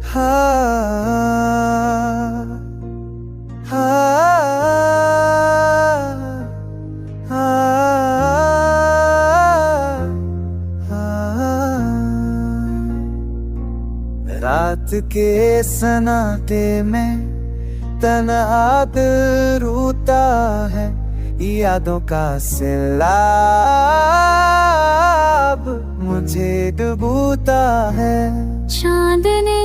हाँ रात के सन्नाटे में तन्हा दिल रोता है, यादों का सैलाब मुझे डुबोता है। चांदनी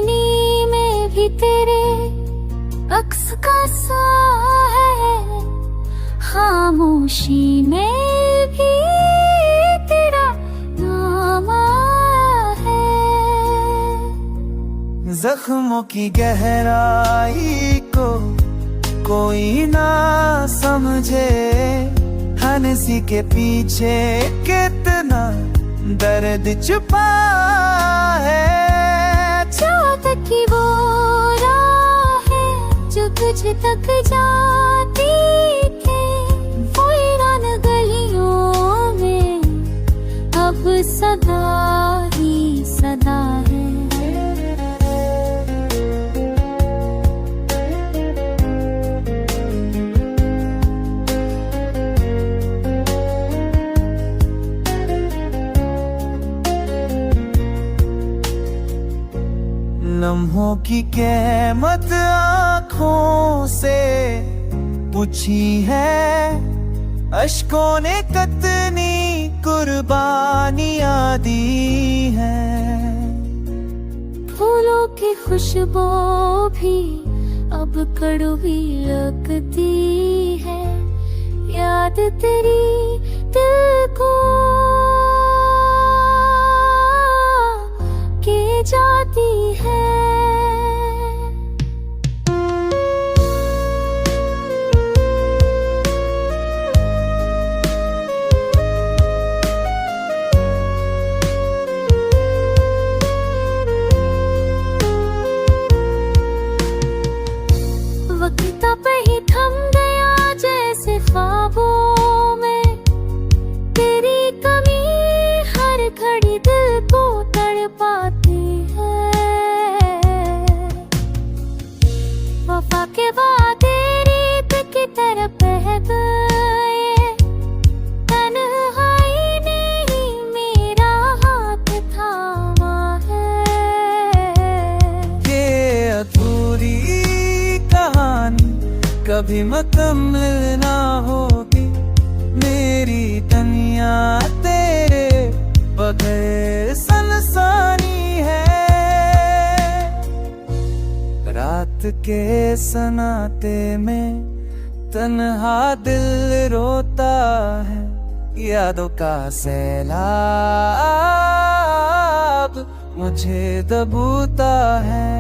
में भी तेरे अक्स का सा है, खामोशी में भी तेरा नाम है। जख्मों की गहराई को कोई ना समझे, हंसी के पीछे कितना दर्द छुपा है। चाहत की वो राहें जो तुझ तक जाती थी, वीरान गलियों में अब सदा ही सदा है। लम्हों की कीमत आँखों से पूछी है, अश्कों ने कितनी कुर्बानियाँ दी हैं। फूलों की खुशबू भी अब कड़वी लगती है, याद तेरी दिल को के जाती है। वक्त पे ही थम गया जैसे ख्वाबों में, तेरी कमी हर घड़ी दिल को तड़पाती है। वफा के वादे रेत की तरह बह गए, तन्हाई ने ही मेरा हाथ थामा है। ये अधूरी कहानी कभी मुकम्मल ना होगी, मेरी दुनिया तेरे बगैर सनसानी है। रात के सन्नाटे में तन्हा दिल रोता है, यादों का सैलाब मुझे दबोता है।